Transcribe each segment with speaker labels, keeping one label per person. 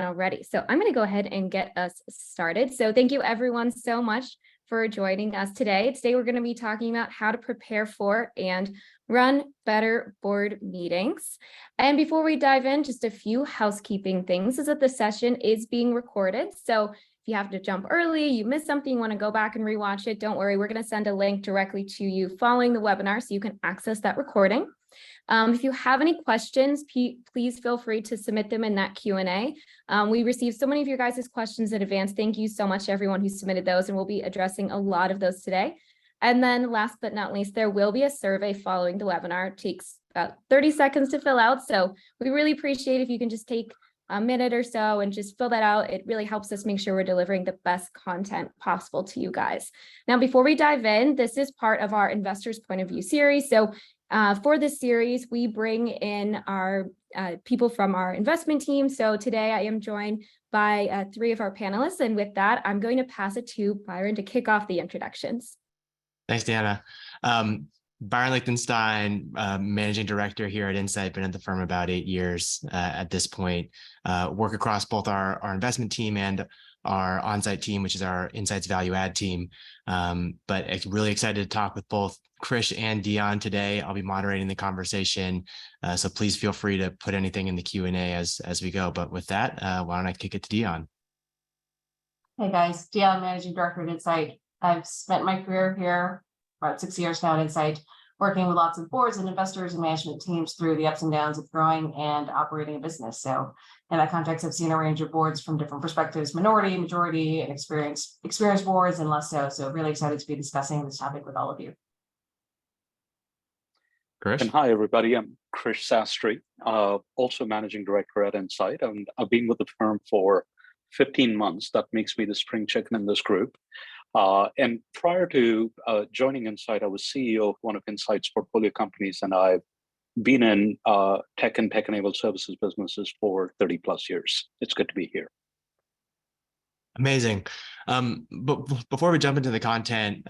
Speaker 1: already. So I'm going to go ahead and get us started. So thank you everyone so much for joining us today. Today we're going to be talking about how to prepare for and run better board meetings. And before we dive in, just a few housekeeping things is that the session is being recorded. So if you have to jump early, you missed something, you want to go back and rewatch it, don't worry, we're going to send a link directly to you following the webinar so you can access that recording. If you have any questions, please feel free to submit them in that Q&A. We received so many of your guys' questions in advance. Thank you so much to everyone who submitted those, and we'll be addressing a lot of those today. And then last but not least, there will be a survey following the webinar. It takes about 30 seconds to fill out. So we really appreciate if you can just take a minute or so and just fill that out. It really helps us make sure we're delivering the best content possible to you guys. Now, before we dive in, this is part of our Investors Point of View series. So for this series, we bring in our people from our investment team. So today I am joined by 3 of our panelists. And with that, I'm going to pass it to Byron to kick off the introductions.
Speaker 2: Thanks, Deanna. Byron Lichtenstein, Managing Director here at Insight, been at the firm about 8 years at this point. Work across both our investment team and our on-site team, which is our Insights Value Add team. But really excited to talk with both Krish and Dionne today. I'll be moderating the conversation, so please feel free to put anything in the Q&A as we go. But with that, why don't I kick it to Dionne?
Speaker 3: Hey guys, Dionne, Managing Director at Insight. I've spent my career here about 6 years now at Insight, working with lots of boards and investors and management teams through the ups and downs of growing and operating a business. So in that context, I've seen a range of boards from different perspectives, minority, majority, and experienced boards and less so. So really excited to be discussing this topic with all of you.
Speaker 2: Krish?
Speaker 4: And hi, everybody. I'm Krishnan Sastry, also Managing Director at Insight. And I've been with the firm for 15 months. That makes me the spring chicken in this group. And prior to joining Insight, I was CEO of one of Insight's portfolio companies, and I've been in tech and tech-enabled services businesses for 30 plus years. It's good to be here.
Speaker 2: Amazing. But before we jump into the content,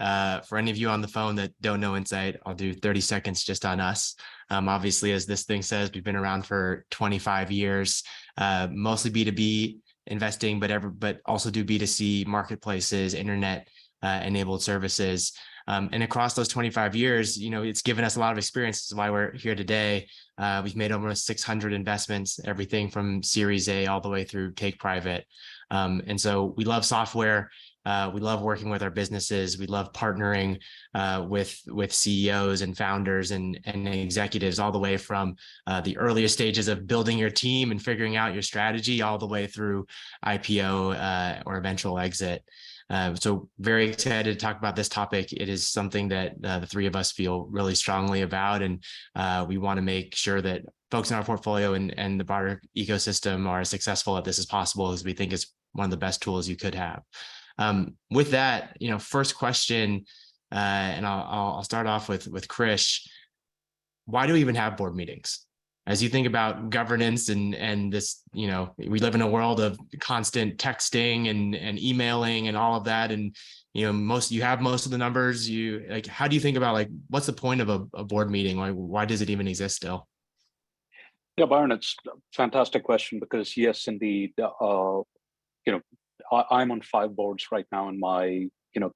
Speaker 2: for any of you on the phone that don't know Insight, I'll do 30 seconds just on us. Obviously, as this thing says, we've been around for 25 years, mostly B2B investing, but also do B2C marketplaces, internet enabled services. And across those 25 years, it's given us a lot of experience. That's why we're here today. We've made almost 600 investments, everything from Series A all the way through take private. And so we love software. We love working with our businesses. We love partnering with CEOs and founders and executives all the way from the earliest stages of building your team and figuring out your strategy all the way through IPO or eventual exit. So very excited to talk about this topic. It is something that the 3 of us feel really strongly about, and we want to make sure that folks in our portfolio and the broader ecosystem are as successful at this as possible, as we think is one of the best tools you could have. With that, first question, and I'll start off with Krish. Why do we even have board meetings? As you think about governance and this, we live in a world of constant texting and emailing and all of that, and you have most of the numbers. How do you think about what's the point of a board meeting? Why does it even exist still?
Speaker 4: Yeah, Byron, it's a fantastic question because yes, indeed, I'm on 5 boards right now, and my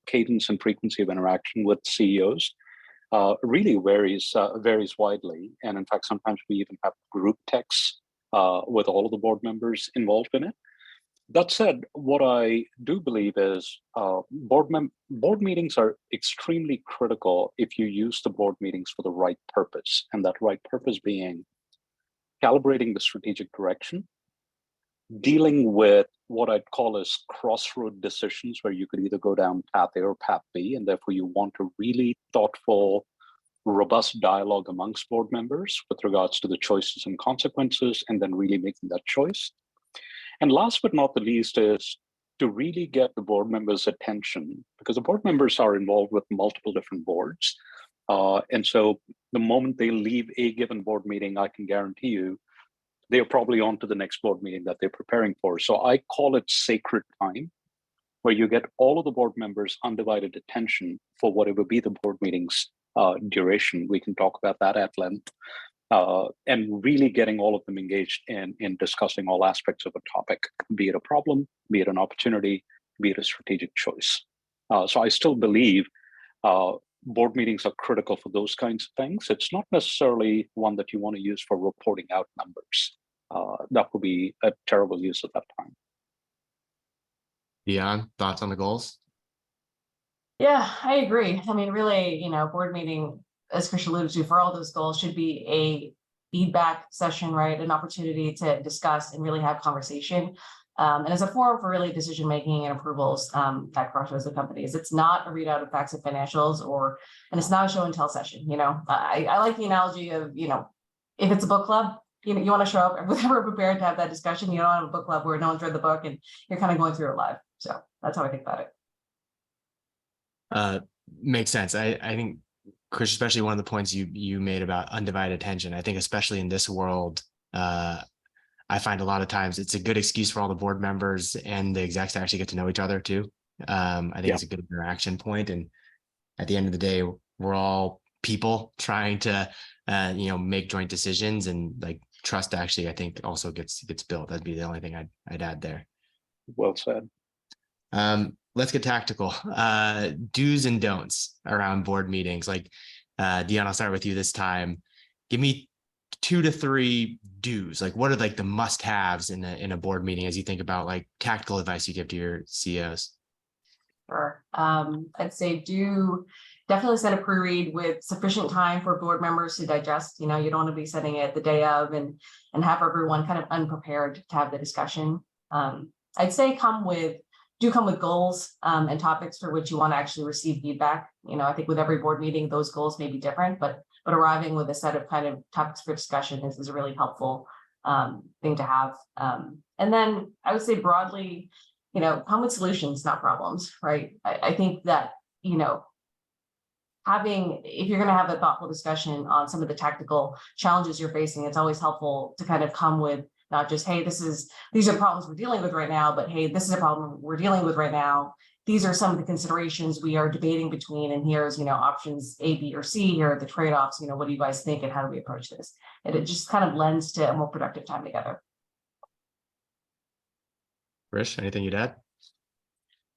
Speaker 4: cadence and frequency of interaction with CEOs really varies widely. And in fact, sometimes we even have group texts with all of the board members involved in it. That said, what I do believe is board meetings are extremely critical if you use the board meetings for the right purpose, and that right purpose being calibrating the strategic direction, dealing with what I'd call as crossroad decisions, where you could either go down path A or path B, and therefore you want a really thoughtful, robust dialogue amongst board members with regards to the choices and consequences, and then really making that choice. And last but not the least is to really get the board members' attention, because the board members are involved with multiple different boards. And so the moment they leave a given board meeting, I can guarantee you, they're probably on to the next board meeting that they're preparing for. So I call it sacred time, where you get all of the board members' undivided attention for whatever be the board meeting's duration. We can talk about that at length. and really getting all of them engaged in discussing all aspects of a topic, be it a problem, be it an opportunity, be it a strategic choice. So I still believe board meetings are critical for those kinds of things. It's not necessarily one that you want to use for reporting out numbers. That would be a terrible use of that time.
Speaker 2: Dionne, thoughts on the goals?
Speaker 3: Yeah, I agree. I mean, really, board meeting, as Krish alluded to, for all those goals should be a feedback session, right? An opportunity to discuss and really have conversation. And as a forum for really decision-making and approvals that crosses the companies. It's not a readout of facts and financials, and it's not a show and tell session. I like the analogy of, if it's a book club, you want to show up with everyone prepared to have that discussion. You don't have a book club where no one's read the book and you're kind of going through it live. So that's how I think about it.
Speaker 2: Makes sense. I think, Krish, especially one of the points you made about undivided attention. I think especially in this world, I find a lot of times it's a good excuse for all the board members and the execs to actually get to know each other too. I think it's a good interaction point. And at the end of the day, we're all people trying to, make joint decisions, and like trust actually, I think also gets built. That'd be the only thing I'd add there.
Speaker 4: Well said.
Speaker 2: Let's get tactical. Do's and don'ts around board meetings. Like, Dionne, I'll start with you this time. Give me 2 to 3 do's. Like, what are like the must-haves in a board meeting as you think about like tactical advice you give to your CEOs?
Speaker 3: Sure. I'd say definitely set a pre-read with sufficient time for board members to digest. You don't want to be setting it the day of and have everyone kind of unprepared to have the discussion. I'd say come with goals and topics for which you want to actually receive feedback. I think with every board meeting, those goals may be different, but arriving with a set of kind of topics for discussion is a really helpful thing to have. And then I would say broadly, come with solutions, not problems, right? I think that, if you're going to have a thoughtful discussion on some of the tactical challenges you're facing, it's always helpful to kind of come with not just, hey, these are problems we're dealing with right now, but hey, this is a problem we're dealing with right now. These are some of the considerations we are debating between, and here's, options A, B, or C. Here are the trade-offs. What do you guys think, and how do we approach this? And it just kind of lends to a more productive time together.
Speaker 2: Krish, anything you'd add?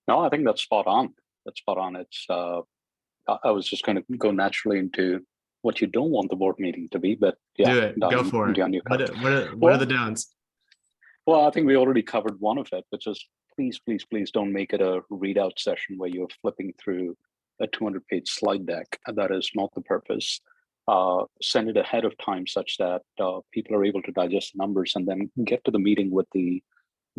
Speaker 4: No, I think that's spot on. It's I was just going to go naturally into what you don't want the board meeting to be, but yeah,
Speaker 2: do it. Go for it.
Speaker 4: Dionne,
Speaker 2: what are the downs?
Speaker 4: Well, I think we already covered one of it, which is please don't make it a readout session where you're flipping through a 200-page slide deck. That is not the purpose. Send it ahead of time such that people are able to digest the numbers and then get to the meeting with the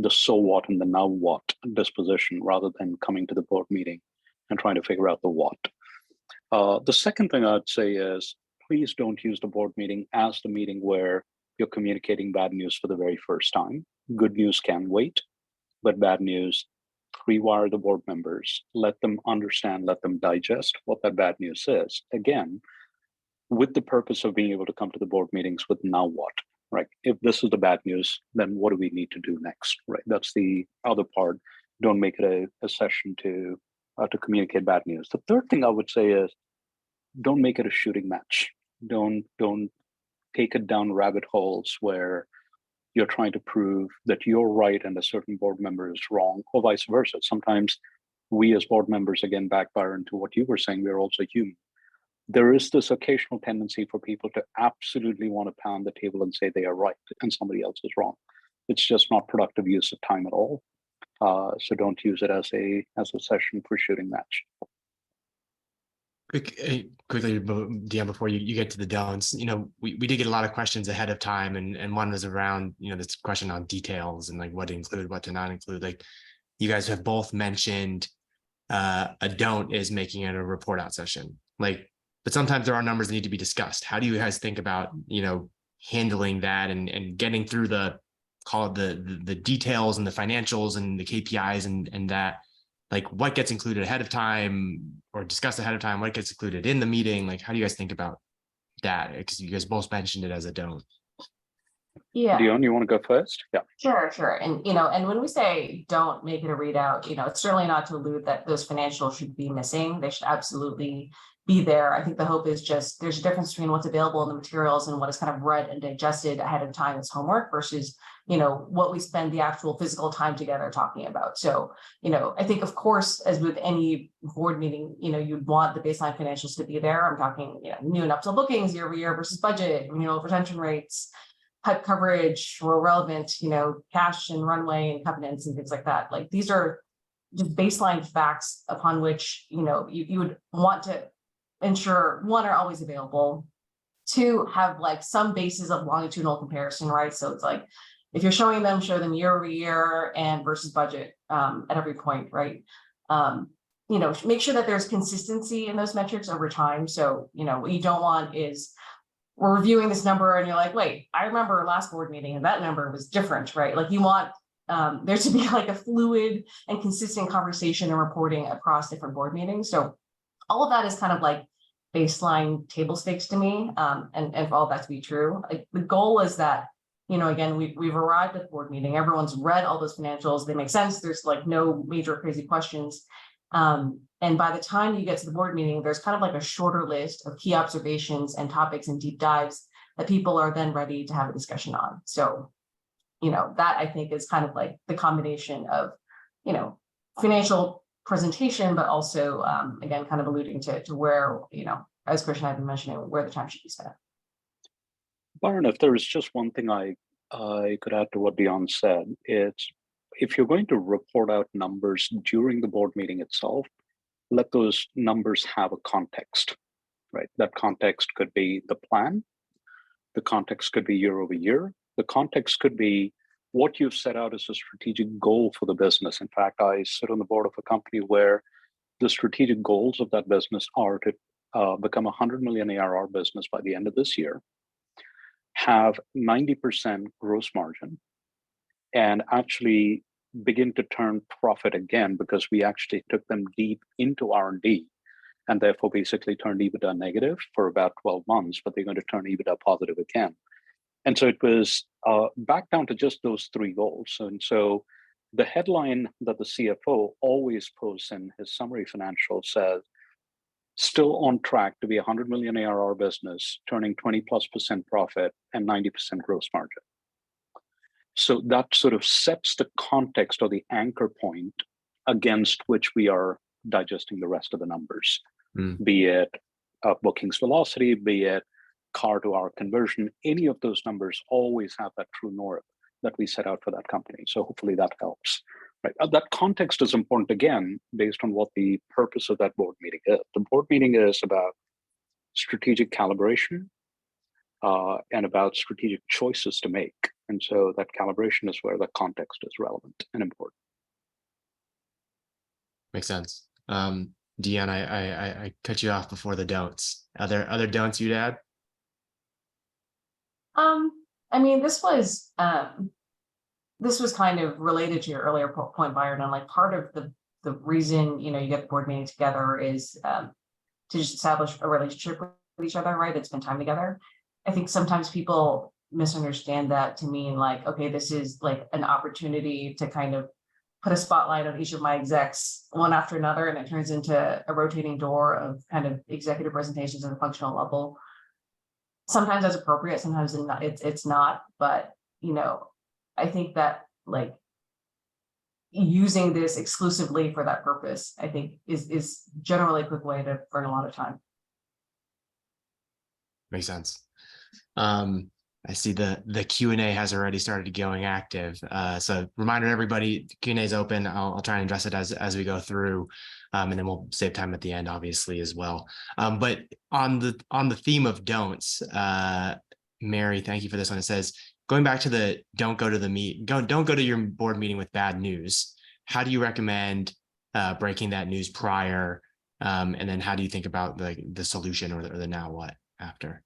Speaker 4: so what and the now what disposition, rather than coming to the board meeting and trying to figure out the what. The second thing I'd say is, please don't use the board meeting as the meeting where you're communicating bad news for the very first time. Good news can wait, but bad news, pre-wire the board members, let them understand, let them digest what that bad news is. Again, with the purpose of being able to come to the board meetings with now what, right? If this is the bad news, then what do we need to do next, right? That's the other part. Don't make it a session to communicate bad news. The third thing I would say is, don't make it a shooting match. Don't take it down rabbit holes where you're trying to prove that you're right and a certain board member is wrong, or vice versa. Sometimes we as board members, again, back, Byron, to what you were saying, we're also human. There is this occasional tendency for people to absolutely want to pound the table and say they are right and somebody else is wrong. It's just not productive use of time at all. So don't use it as a session for shooting match.
Speaker 2: Quickly, Dionne, before you get to the don'ts, we did get a lot of questions ahead of time, and one was around, this question on details and like what to include, what to not include. Like, you guys have both mentioned a don't is making it a report out session. Like, but sometimes there are numbers that need to be discussed. How do you guys think about, handling that and getting through call it the details and the financials and the KPIs and that, like, what gets included ahead of time or discussed ahead of time, what gets included in the meeting? Like, how do you guys think about that? Because you guys both mentioned it as a don't.
Speaker 3: Yeah.
Speaker 4: Dionne, you want to go first? Yeah.
Speaker 3: Sure. And, and when we say don't make it a readout, it's certainly not to allude that those financials should be missing. They should absolutely be there. I think the hope is just there's a difference between what's available in the materials and what is kind of read and digested ahead of time as homework versus, what we spend the actual physical time together talking about. So, I think, of course, as with any board meeting, you'd want the baseline financials to be there. I'm talking, new and upsell bookings year over year versus budget, retention rates, HUD coverage, where relevant, cash and runway and covenants and things like that. Like these are just baseline facts upon which, you would want to ensure, one, are always available, two, have like some basis of longitudinal comparison, right? So it's like, if you're showing them, show them year over year and versus budget at every point, right? Make sure that there's consistency in those metrics over time. So, what you don't want is we're reviewing this number and you're like, wait, I remember last board meeting and that number was different, right? Like you want there to be like a fluid and consistent conversation and reporting across different board meetings. So all of that is kind of like baseline table stakes to me, and for all that to be true. The goal is that, again, we've arrived at the board meeting. Everyone's read all those financials. They make sense. There's like no major crazy questions. And by the time you get to the board meeting, there's kind of like a shorter list of key observations and topics and deep dives that people are then ready to have a discussion on. So, that I think is kind of like the combination of, financial presentation, but also, again, kind of alluding to where, as Krishnan had been mentioning, where the time should be spent.
Speaker 4: Byron, if there is just one thing I could add to what Dionne said, it's if you're going to report out numbers during the board meeting itself, let those numbers have a context, right? That context could be the plan. The context could be year over year. The context could be what you've set out as a strategic goal for the business. In fact, I sit on the board of a company where the strategic goals of that business are to become a 100 million ARR business by the end of this year, have 90% gross margin, and actually begin to turn profit again, because we actually took them deep into R&D and therefore basically turned EBITDA negative for about 12 months, but they're going to turn EBITDA positive again. And so it was back down to just those three goals. And so the headline that the CFO always posts in his summary financial says, still on track to be a 100 million ARR business, turning 20+% profit and 90% gross margin. So that sort of sets the context or the anchor point against which we are digesting the rest of the numbers, be it bookings velocity, be it CAR to our conversion. Any of those numbers always have that true north that we set out for that company. So hopefully that helps. Right. That context is important, again, based on what the purpose of that board meeting is. The board meeting is about strategic calibration and about strategic choices to make. And so that calibration is where the context is relevant and important.
Speaker 2: Makes sense. Dionne, I cut you off before the don'ts. Are there other don'ts you'd add?
Speaker 3: I mean, this was kind of related to your earlier point, Byron, and like part of the reason, you get the board meeting together is to just establish a relationship with each other, right? And spend time together. I think sometimes people misunderstand that to mean like, okay, this is like an opportunity to kind of put a spotlight on each of my execs one after another, and it turns into a rotating door of kind of executive presentations at a functional level. Sometimes that's appropriate, sometimes it's not, but I think that like using this exclusively for that purpose, I think is generally a quick way to burn a lot of time.
Speaker 2: Makes sense. I see the Q&A has already started going active. So reminder to everybody, Q&A is open. I'll try and address it as we go through, and then we'll save time at the end, obviously, as well. But on the theme of don'ts, Mary, thank you for this one. It says, going back to the don't go to your board meeting with bad news. How do you recommend breaking that news prior? And then how do you think about the solution or the now what after?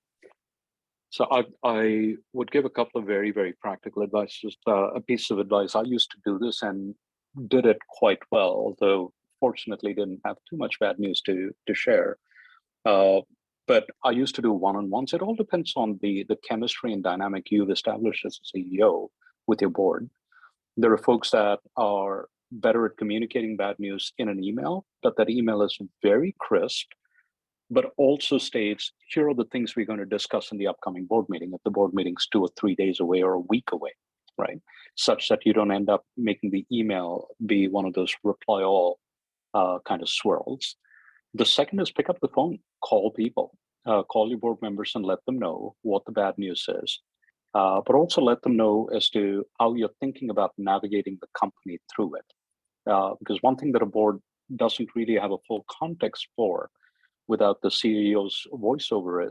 Speaker 4: So I would give a couple of very, very practical advice. Just a piece of advice. I used to do this and did it quite well, although fortunately didn't have too much bad news to share. But I used to do one-on-ones. It all depends on the chemistry and dynamic you've established as a CEO with your board. There are folks that are better at communicating bad news in an email, but that email is very crisp, but also states, here are the things we're going to discuss in the upcoming board meeting, if the board meeting's 2 or 3 days away or a week away, right? Such that you don't end up making the email be one of those reply all kind of swirls. The second is pick up the phone, call people, call your board members and let them know what the bad news is, but also let them know as to how you're thinking about navigating the company through it. Because one thing that a board doesn't really have a full context for without the CEO's voiceover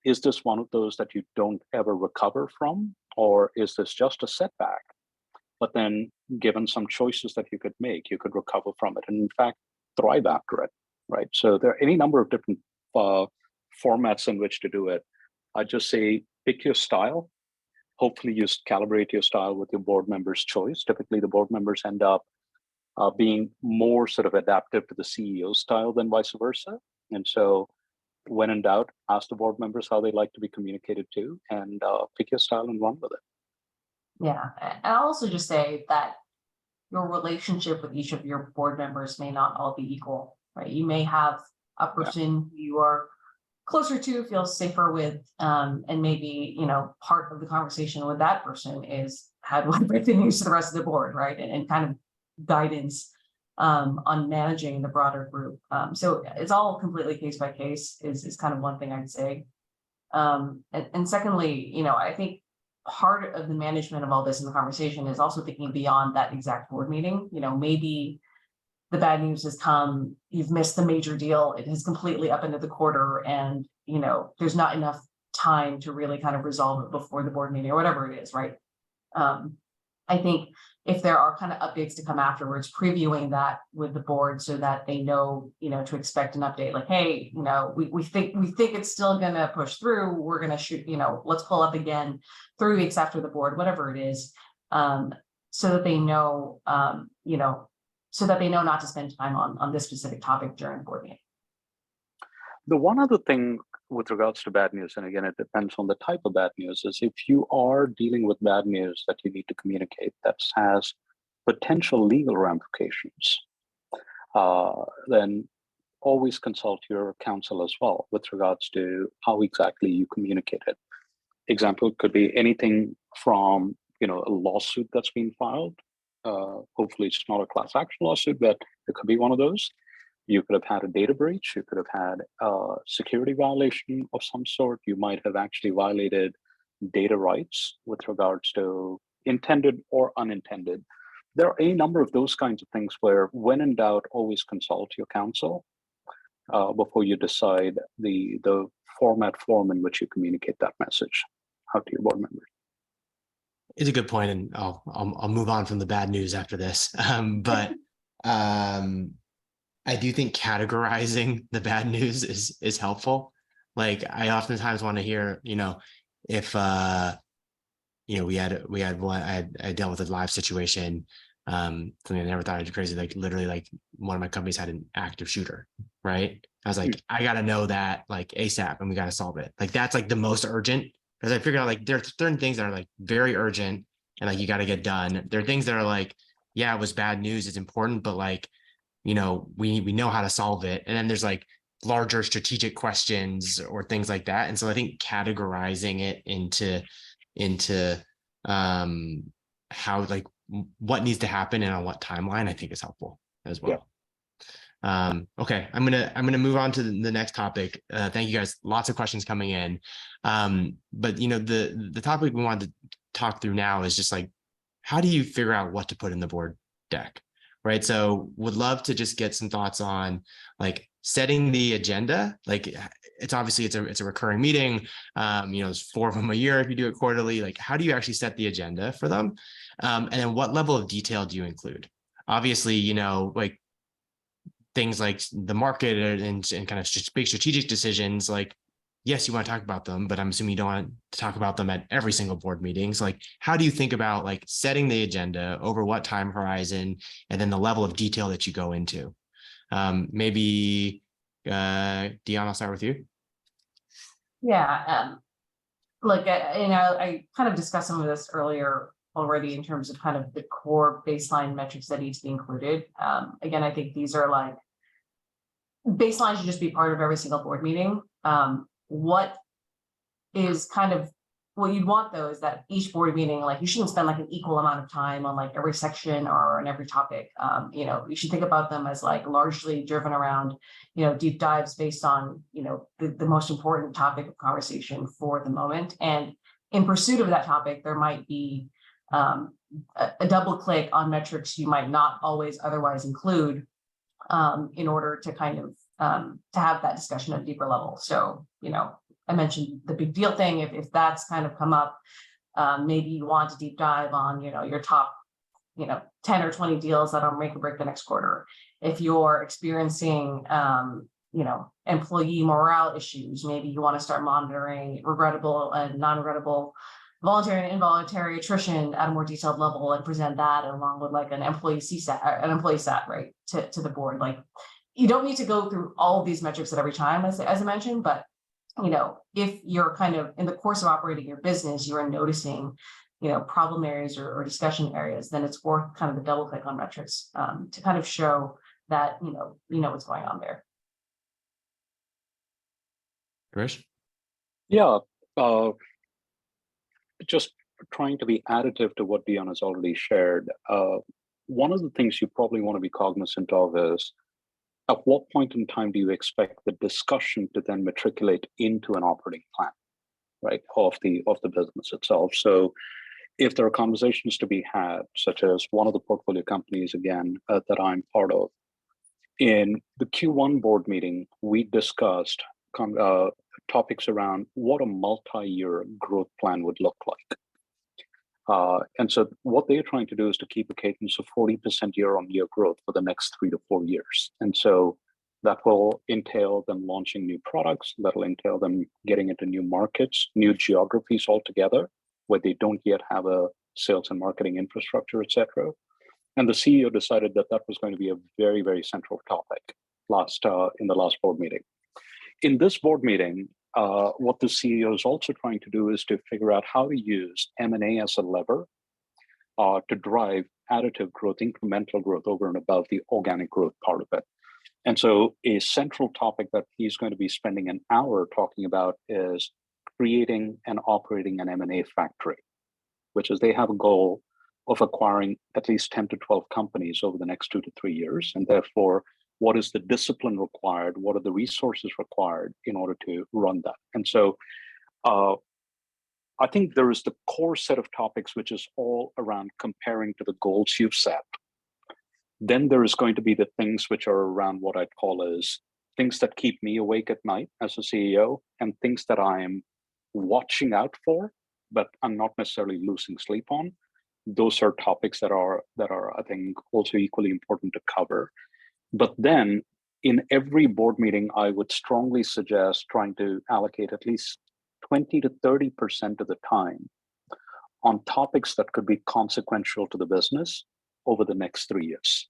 Speaker 4: is this one of those that you don't ever recover from, or is this just a setback? But then given some choices that you could make, you could recover from it and in fact thrive after it, right? So there are any number of different formats in which to do it. I just say pick your style. Hopefully you calibrate your style with your board members' choice. Typically the board members end up being more sort of adaptive to the CEO style than vice versa. And so when in doubt, ask the board members how they like to be communicated to and pick your style and run with it.
Speaker 3: Yeah, and I'll also just say that your relationship with each of your board members may not all be equal, right? You may have a person you are closer to, feels safer with, and maybe, part of the conversation with that person is how do I break the news to the rest of the board, right? And kind of guidance on managing the broader group. So it's all completely case by case is kind of one thing I'd say. And secondly, I think part of the management of all this in the conversation is also thinking beyond that exact board meeting. Maybe the bad news has come, you've missed the major deal, it has completely up into the quarter, and there's not enough time to really kind of resolve it before the board meeting or whatever it is, right? I think if there are kind of updates to come afterwards, previewing that with the board so that they know, to expect an update, like, hey, we think it's still gonna push through, we're gonna shoot, let's pull up again 3 weeks after the board, whatever it is, so that they know, not to spend time on this specific topic during the board meeting.
Speaker 4: The one other thing with regards to bad news, and again, it depends on the type of bad news, is if you are dealing with bad news that you need to communicate that has potential legal ramifications, then always consult your counsel as well with regards to how exactly you communicate it. Example could be anything from a lawsuit that's been filed. Hopefully it's not a class action lawsuit, but it could be one of those. You could have had a data breach. You could have had a security violation of some sort. You might have actually violated data rights with regards to intended or unintended. There are a number of those kinds of things where, when in doubt, always consult your counsel before you decide the form in which you communicate that message out to your board members.
Speaker 2: It's a good point, and I'll move on from the bad news after this. But I do think categorizing the bad news is helpful. Like, I oftentimes want to hear, if we had one, I dealt with a live situation, something I never thought I'd be crazy. Like, literally, like, one of my companies had an active shooter, right? I was like, I got to know that, like, ASAP, and we got to solve it. Like, that's like the most urgent, because I figured out, like, there are certain things that are like very urgent and like you got to get done. There are things that are like, yeah, it was bad news, it's important, but like, we know how to solve it. And then there's like larger strategic questions or things like that. And so I think categorizing it into how, like, what needs to happen and on what timeline, I think is helpful as well. Yeah. Okay, I'm gonna move on to the next topic. Thank you guys. Lots of questions coming in. But the topic we wanted to talk through now is just like, how do you figure out what to put in the board deck? Right. So would love to just get some thoughts on like setting the agenda. Like, it's obviously it's a recurring meeting. There's 4 of them a year if you do it quarterly. Like, how do you actually set the agenda for them? And then what level of detail do you include? Obviously, like things like the market and kind of big strategic decisions, like, yes, you want to talk about them, but I'm assuming you don't want to talk about them at every single board meeting. So like, how do you think about like setting the agenda over what time horizon, and then the level of detail that you go into? Maybe Dionne, I'll start with you.
Speaker 3: Yeah, I kind of discussed some of this earlier already in terms of kind of the core baseline metrics that need to be included. Again, I think these are like baseline should just be part of every single board meeting. What is kind of what you'd want though is that each board meeting, like you shouldn't spend like an equal amount of time on like every section or on every topic. You should think about them as like largely driven around, deep dives based on, the most important topic of conversation for the moment. And in pursuit of that topic, there might be a double click on metrics you might not always otherwise include in order to kind of to have that discussion at a deeper level. So, I mentioned the big deal thing. If that's kind of come up, maybe you want to deep dive on, your top, 10 or 20 deals that'll make or break the next quarter. If you're experiencing, employee morale issues, maybe you want to start monitoring regrettable and non-regrettable voluntary and involuntary attrition at a more detailed level and present that along with like an employee sat, right, to the board. Like, you don't need to go through all of these metrics at every time, as I mentioned, but if you're kind of in the course of operating your business, you are noticing, problem areas or discussion areas, then it's worth kind of the double click on metrics to kind of show that, what's going on there.
Speaker 2: Krish?
Speaker 4: Yeah, just trying to be additive to what Dionne has already shared. One of the things you probably want to be cognizant of is, at what point in time do you expect the discussion to then matriculate into an operating plan, right, of the business itself? So if there are conversations to be had, such as one of the portfolio companies, again, that I'm part of, in the Q1 board meeting, we discussed topics around what a multi-year growth plan would look like. And so what they're trying to do is to keep a cadence of 40% year-on-year growth for the next 3 to 4 years. And so that will entail them launching new products, that'll entail them getting into new markets, new geographies altogether, where they don't yet have a sales and marketing infrastructure, et cetera. And the CEO decided that that was going to be a very, very central topic in the last board meeting. In this board meeting, what the CEO is also trying to do is to figure out how to use M&A as a lever to drive additive growth, incremental growth over and above the organic growth part of it. And so a central topic that he's going to be spending an hour talking about is creating and operating an M&A factory, which is they have a goal of acquiring at least 10 to 12 companies over the next 2 to 3 years. And therefore, what is the discipline required? What are the resources required in order to run that? And so I think there is the core set of topics, which is all around comparing to the goals you've set. Then there is going to be the things which are around what I'd call as things that keep me awake at night as a CEO, and things that I'm watching out for, but I'm not necessarily losing sleep on. Those are topics that are, I think, also equally important to cover. But then in every board meeting, I would strongly suggest trying to allocate at least 20 to 30% of the time on topics that could be consequential to the business over the next 3 years.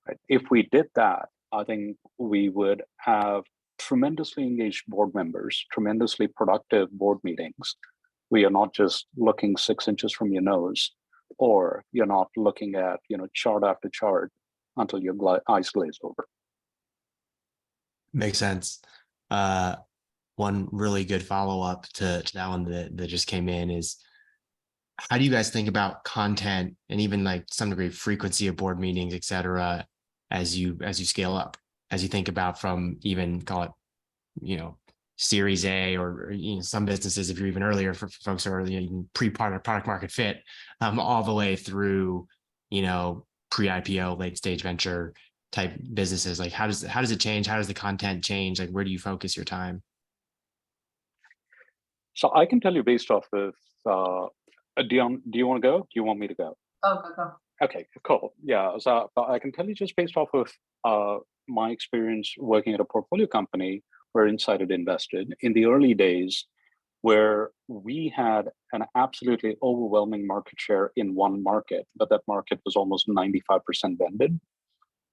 Speaker 4: Right? If we did that, I think we would have tremendously engaged board members, tremendously productive board meetings. We are not just looking 6 inches from your nose, or you're not looking at chart after chart until your eyes glaze over.
Speaker 2: Makes sense. One really good follow-up to that one that just came in is, how do you guys think about content and even like some degree of frequency of board meetings, et cetera, as you scale up, as you think about from even call it, Series A or some businesses, if you're even earlier for folks who are pre-product market fit, all the way through, pre-IPO, late stage venture type businesses. Like how does it change? How does the content change? Like where do you focus your time?
Speaker 4: So I can tell you based off of Dionne, do you want to go? Do you want me to go?
Speaker 3: Oh, go.
Speaker 4: Okay, cool. Yeah, so I can tell you just based off of my experience working at a portfolio company where Insight had invested in the early days, where we had an absolutely overwhelming market share in one market, but that market was almost 95% vended.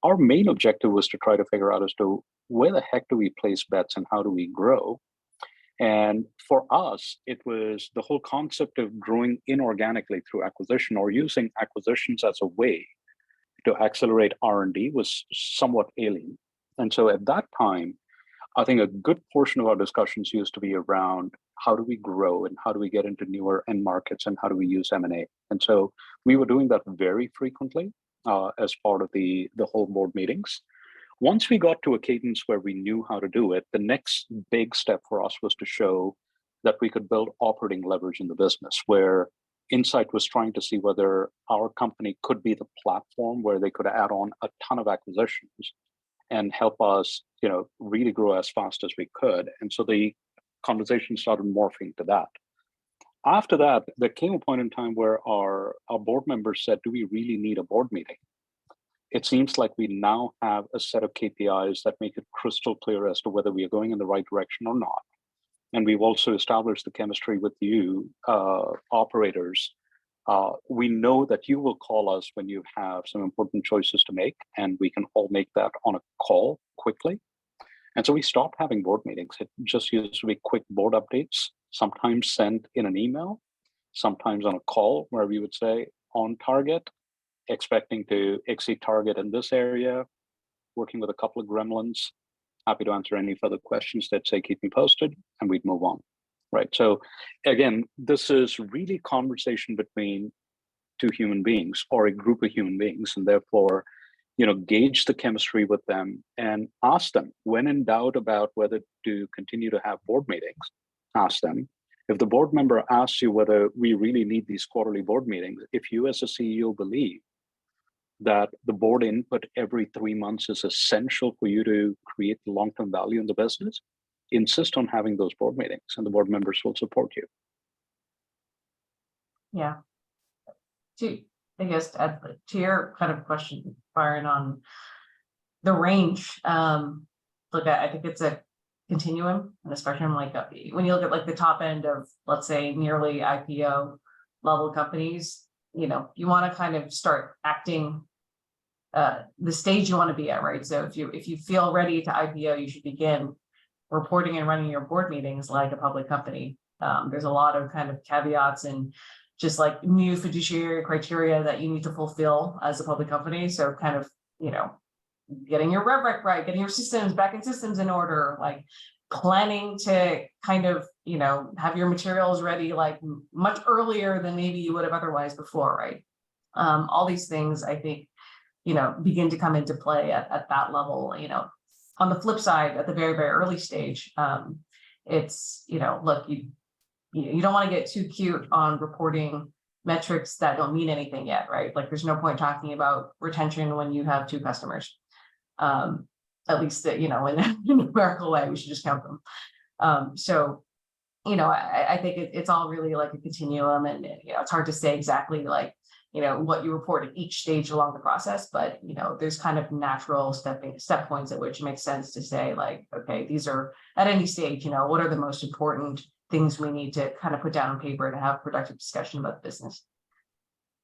Speaker 4: Our main objective was to try to figure out as to where the heck do we place bets and how do we grow? And for us, it was the whole concept of growing inorganically through acquisition or using acquisitions as a way to accelerate R&D was somewhat alien. And so at that time, I think a good portion of our discussions used to be around how do we grow and how do we get into newer end markets and how do we use M&A. And so we were doing that very frequently as part of the whole board meetings. Once we got to a cadence where we knew how to do it, the next big step for us was to show that we could build operating leverage in the business, where Insight was trying to see whether our company could be the platform where they could add on a ton of acquisitions and help us, really grow as fast as we could. And so the conversation started morphing to that. After that, there came a point in time where our board members said, do we really need a board meeting? It seems like we now have a set of KPIs that make it crystal clear as to whether we are going in the right direction or not. And we've also established the chemistry with you, operators. We know that you will call us when you have some important choices to make, and we can all make that on a call quickly. And so we stopped having board meetings. It just used to be quick board updates, sometimes sent in an email, sometimes on a call where we would say, on target, expecting to exceed target in this area, working with a couple of gremlins, happy to answer any further questions that say keep me posted, and we'd move on. Right. So again, this is really conversation between two human beings or a group of human beings, and therefore, gauge the chemistry with them and ask them when in doubt about whether to continue to have board meetings, ask them. If the board member asks you whether we really need these quarterly board meetings, if you as a CEO believe that the board input every 3 months is essential for you to create the long-term value in the business, insist on having those board meetings and the board members will support you.
Speaker 3: Yeah. I guess to your kind of question, Byron, on the range, look, I think it's a continuum, and especially like when you look at like the top end of, let's say, nearly IPO level companies, you want to kind of start acting the stage you want to be at, right? So if you feel ready to IPO, you should begin reporting and running your board meetings like a public company. There's a lot of kind of caveats and just like new fiduciary criteria that you need to fulfill as a public company. So kind of, getting your rev rec right, getting your systems back in systems in order, like planning to kind of, have your materials ready like much earlier than maybe you would have otherwise before, right? All these things, I think, begin to come into play at that level. On the flip side, at the very, very early stage, it's, look, you don't want to get too cute on reporting metrics that don't mean anything yet, right? Like there's no point talking about retention when you have 2 customers. At least that, in a numerical way, we should just count them. So, I think it's all really like a continuum, and it's hard to say exactly like, what you report at each stage along the process, but there's kind of natural step points at which it makes sense to say like, okay, these are at any stage, what are the most important things we need to kind of put down on paper to have productive discussion about the business.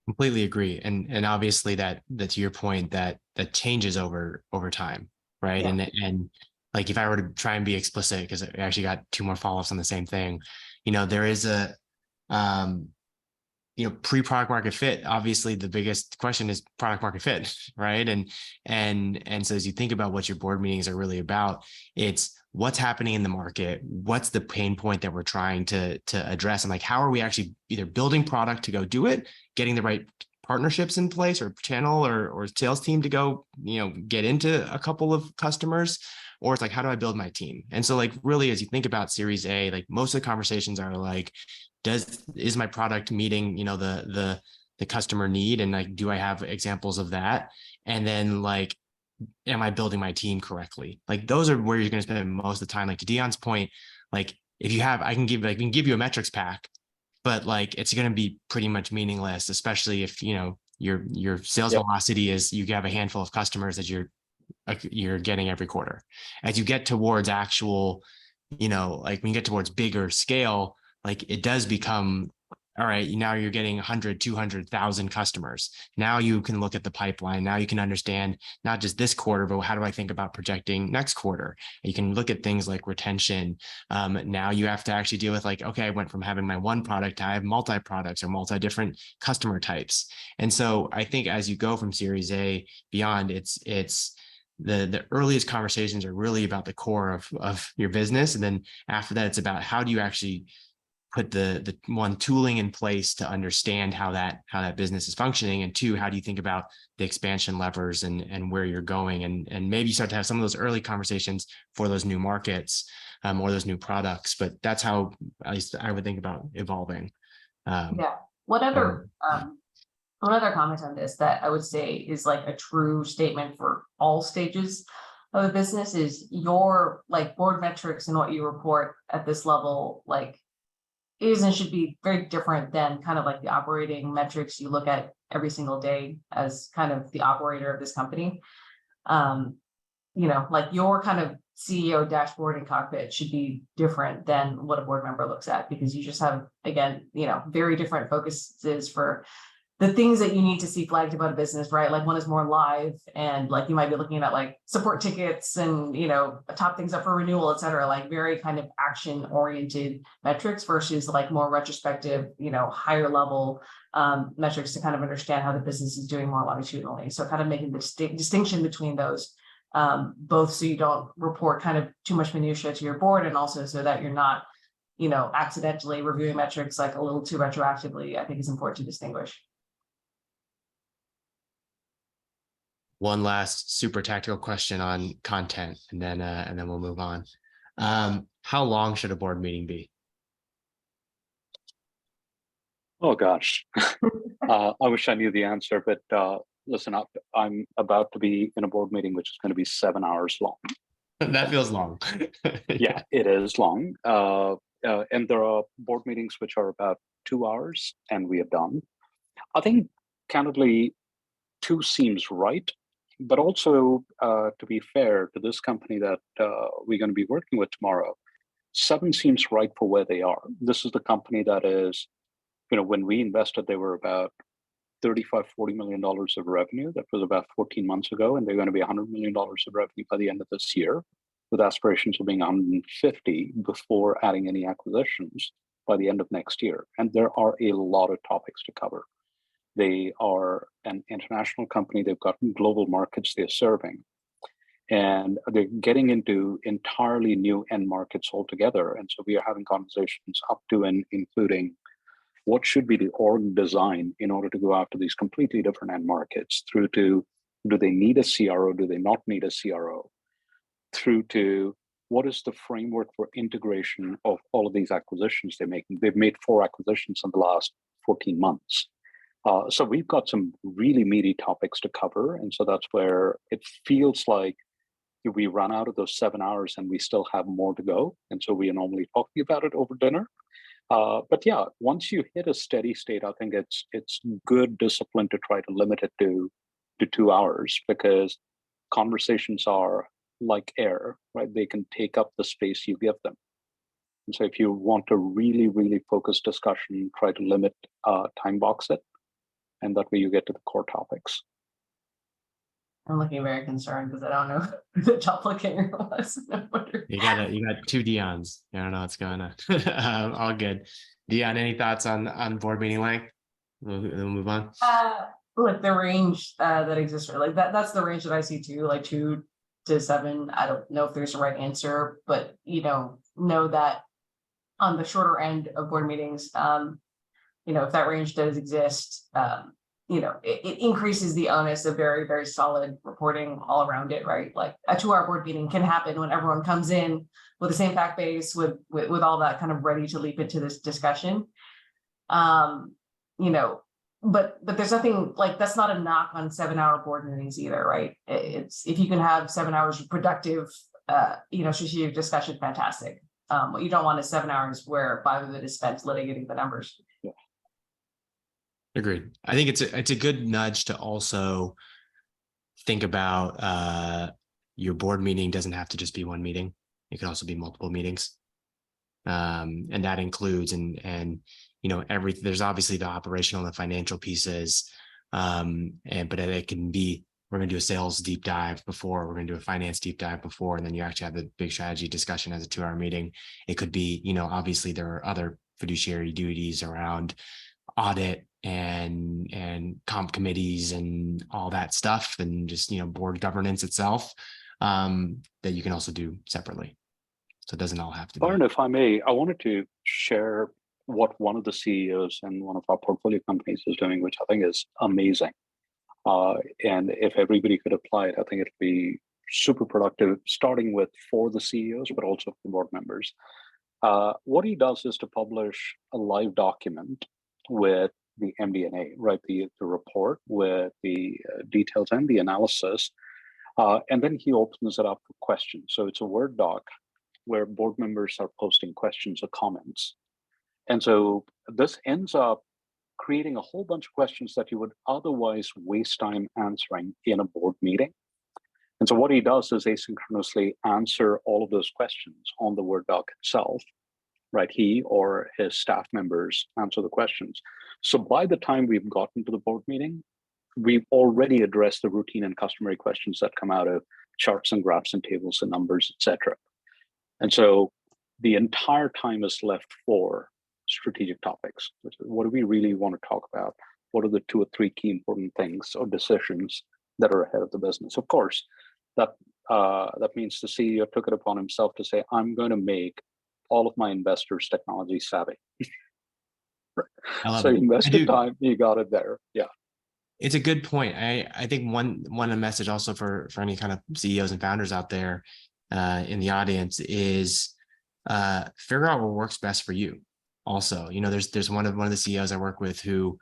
Speaker 2: Completely agree. And obviously that to your point, that changes over time, right?
Speaker 3: Yeah.
Speaker 2: And like if I were to try and be explicit, because I actually got 2 more follow-ups on the same thing, there is a pre-product market fit. Obviously the biggest question is product market fit, right? And so as you think about what your board meetings are really about, it's what's happening in the market, what's the pain point that we're trying to address, and like how are we actually either building product to go do it, getting the right partnerships in place or channel or sales team to go get into a couple of customers, or it's like how do I build my team? And so like really as you think about Series A, like most of the conversations are like, is my product meeting the customer need, and like do I have examples of that, and then like am I building my team correctly? Like those are where you're going to spend most of the time. Like to Dionne's point, like if you have, we can give you a metrics pack, but like it's going to be pretty much meaningless, especially if your sales velocity is you have a handful of customers that you're getting every quarter. As you get towards actual, like when you get towards bigger scale, like it does become, all right, now you're getting 100, 200,000 customers. Now you can look at the pipeline. Now you can understand not just this quarter, but how do I think about projecting next quarter? You can look at things like retention. Now you have to actually deal with like, okay, I went from having my one product to I have multi-products or multi-different customer types. And so I think as you go from Series A beyond, it's the earliest conversations are really about the core of your business. And then after that, it's about how do you actually put the one tooling in place to understand how that business is functioning, and two, how do you think about the expansion levers and where you're going, and maybe you start to have some of those early conversations for those new markets or those new products. But that's how at least I would think about evolving.
Speaker 3: Yeah. One other comment on this that I would say is like a true statement for all stages of a business is your like board metrics and what you report at this level, like is and should be very different than kind of like the operating metrics you look at every single day as kind of the operator of this company. Like your kind of CEO dashboard and cockpit should be different than what a board member looks at, because you just have, again, very different focuses for the things that you need to see flagged about a business, right? Like one is more live, and like you might be looking at like support tickets and, top things up for renewal, et cetera, like very kind of action oriented metrics versus like more retrospective, higher level metrics to kind of understand how the business is doing more longitudinally. So kind of making the distinction between those, both so you don't report kind of too much minutia to your board, and also so that you're not, accidentally reviewing metrics like a little too retroactively, I think is important to distinguish.
Speaker 2: One last super tactical question on content, and then we'll move on. How long should a board meeting be?
Speaker 4: Oh gosh, I wish I knew the answer, but listen up. I'm about to be in a board meeting which is going to be 7 hours long.
Speaker 2: That feels long.
Speaker 4: Yeah, it is long. And there are board meetings which are about 2 hours, and we are done. I think, candidly, 2 seems right. But also, to be fair to this company that we're going to be working with tomorrow, 7 seems right for where they are. This is the company that is, when we invested, they were about $35-40 million of revenue. That was about 14 months ago, and they're going to be $100 million of revenue by the end of this year, with aspirations of being 150 before adding any acquisitions by the end of next year. And there are a lot of topics to cover. They are an international company. They've got global markets they're serving, and they're getting into entirely new end markets altogether. And so we are having conversations up to and including what should be the org design in order to go after these completely different end markets, through to, do they need a CRO? Do they not need a CRO? Through to, what is the framework for integration of all of these acquisitions they're making? They've made 4 acquisitions in the last 14 months. So we've got some really meaty topics to cover. And so that's where it feels like we run out of those 7 hours and we still have more to go. And so we are normally talking about it over dinner. But yeah, once you hit a steady state, I think it's good discipline to try to limit it to 2 hours, because conversations are like air, right? They can take up the space you give them. And so if you want a really, really focused discussion, try to limit, time box it. And that way you get to the core topics.
Speaker 3: I'm looking very concerned because I don't know who the doppelganger was.
Speaker 2: You got 2 Dionnes. I don't know what's going on. All good. Dionne, any thoughts on board meeting length? We'll move on.
Speaker 3: Look, the range that exists, like that's the range that I see too, like 2 to 7. I don't know if there's a right answer, but know that on the shorter end of board meetings, if that range does exist, it increases the onus of very, very solid reporting all around it, right? Like a 2-hour board meeting can happen when everyone comes in with the same fact base, with all that kind of ready to leap into this discussion. But there's nothing like, that's not a knock on 7-hour board meetings either, right? It's, if you can have 7 hours of productive, strategic discussion, fantastic. What you don't want is 7 hours where 5 of it is spent litigating the numbers.
Speaker 4: Yeah.
Speaker 2: Agreed. I think it's a good nudge to also think about your board meeting doesn't have to just be one meeting. It could also be multiple meetings. And that includes and there's obviously the operational and the financial pieces. But it can be, we're going to do a sales deep dive before, we're going to do a finance deep dive before, and then you actually have the big strategy discussion as a 2-hour meeting. It could be, obviously there are other fiduciary duties around audit and comp committees and all that stuff, and just, board governance itself, that you can also do separately. So it doesn't all have to be.
Speaker 4: Byron, if I may, I wanted to share what one of the CEOs in one of our portfolio companies is doing, which I think is amazing. And if everybody could apply it, I think it'd be super productive, starting with for the CEOs, but also for board members. What he does is to publish a live document with the MD&A, right? The report with the details and the analysis. And then he opens it up for questions. So it's a Word doc where board members are posting questions or comments. And so this ends up creating a whole bunch of questions that you would otherwise waste time answering in a board meeting. And so what he does is asynchronously answer all of those questions on the Word doc itself, right? He or his staff members answer the questions. So by the time we've gotten to the board meeting, we've already addressed the routine and customary questions that come out of charts and graphs and tables and numbers, etc. And so the entire time is left for strategic topics. What do we really want to talk about? What are the 2 or 3 key important things or decisions that are ahead of the business? Of course, that means the CEO took it upon himself to say, I'm going to make all of my investors technology savvy. So invested time, you got it there. Yeah.
Speaker 2: It's a good point. I think one message also for any kind of CEOs and founders out there in the audience is figure out what works best for you. Also, there's one of the CEOs I work with who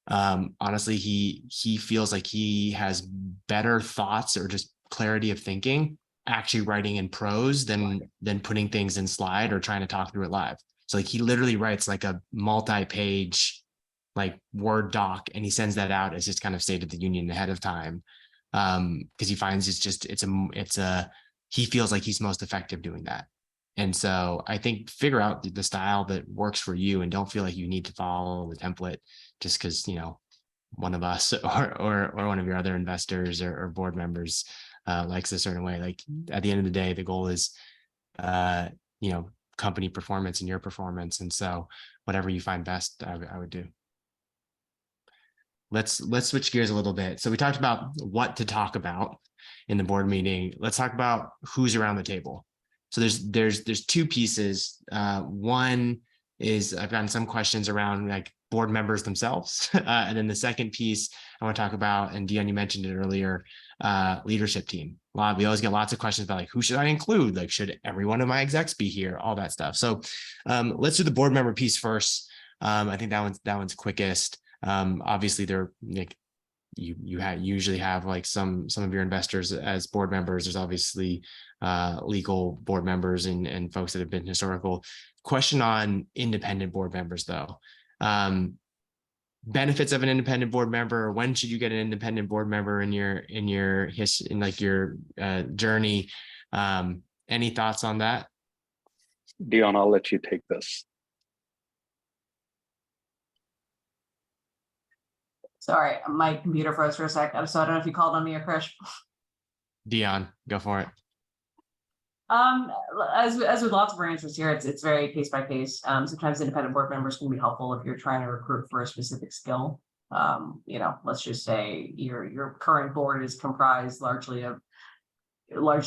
Speaker 2: honestly he feels like he has better thoughts or just clarity of thinking actually writing in prose than putting things in slide or trying to talk through it live. So like he literally writes like a multi-page like Word doc, and he sends that out as just kind of State of the Union ahead of time, because he finds he feels like he's most effective doing that. And so I think figure out the style that works for you, and don't feel like you need to follow the template just because one of us or one of your other investors or board members likes a certain way. Like at the end of the day, the goal is company performance and your performance, and so whatever you find best, I would do. Let's switch gears a little bit. So we talked about what to talk about in the board meeting. Let's talk about who's around the table. So there's 2 pieces. One is I've gotten some questions around like board members themselves, and then the second piece I want to talk about, and Dionne, you mentioned it earlier, leadership team. We always get lots of questions about like who should I include? Like should every one of my execs be here? All that stuff. So let's do the board member piece first. I think that one's quickest. Obviously, they're like you usually have like some of your investors as board members. There's obviously legal board members and folks that have been historical. Question on independent board members though. Benefits of an independent board member. When should you get an independent board member in your journey? Any thoughts on that?
Speaker 4: Dionne, I'll let you take this.
Speaker 3: Sorry, my computer froze for a sec, so I don't know if you called on me or Krish.
Speaker 2: Dionne, go for it.
Speaker 3: As with lots of our answers here, it's very case by case. Sometimes independent board members can be helpful if you're trying to recruit for a specific skill. Let's just say your current board is comprised largely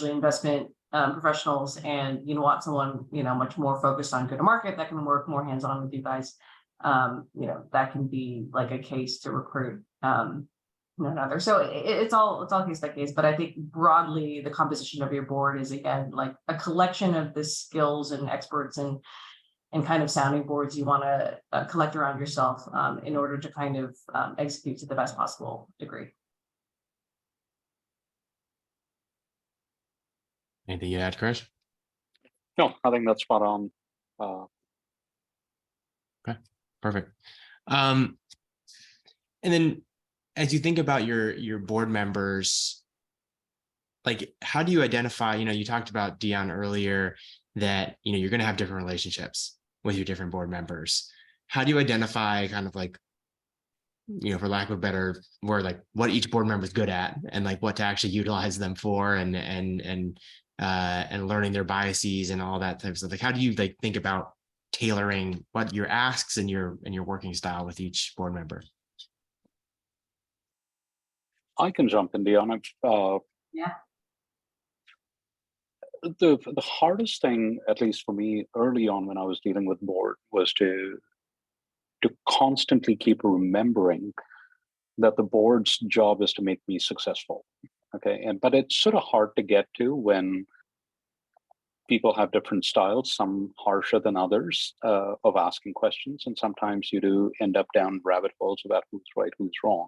Speaker 3: investment professionals, and you want someone much more focused on go-to-market that can work more hands-on with you guys. That can be like a case to recruit another. So it's all case by case, but I think broadly the composition of your board is again like a collection of the skills and experts and kind of sounding boards you want to collect around yourself in order to kind of execute to the best possible degree.
Speaker 2: Anything you add, Krish?
Speaker 4: No, I think that's spot on.
Speaker 2: Okay, perfect. And then as you think about your board members, like how do you identify, you talked about Dionne earlier that, you're going to have different relationships with your different board members. How do you identify kind of like, for lack of a better word, like what each board member is good at and like what to actually utilize them for and learning their biases and all that type of stuff? Like, how do you like think about tailoring what your asks and your working style with each board member?
Speaker 4: I can jump in, Dionne.
Speaker 3: Yeah.
Speaker 4: The hardest thing, at least for me early on when I was dealing with board, was to constantly keep remembering that the board's job is to make me successful. Okay. But it's sort of hard to get to when people have different styles, some harsher than others, of asking questions. And sometimes you do end up down rabbit holes about who's right, who's wrong.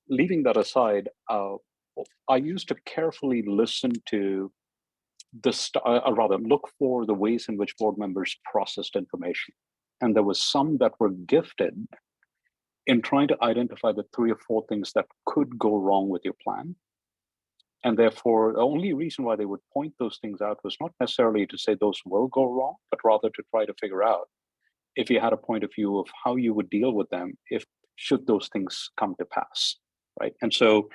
Speaker 4: Leaving that aside, I used to carefully listen to rather look for the ways in which board members processed information. And there was some that were gifted in trying to identify the 3 or 4 things that could go wrong with your plan. And therefore, the only reason why they would point those things out was not necessarily to say those will go wrong, but rather to try to figure out if you had a point of view of how you would deal with them if should those things come to pass, right? And so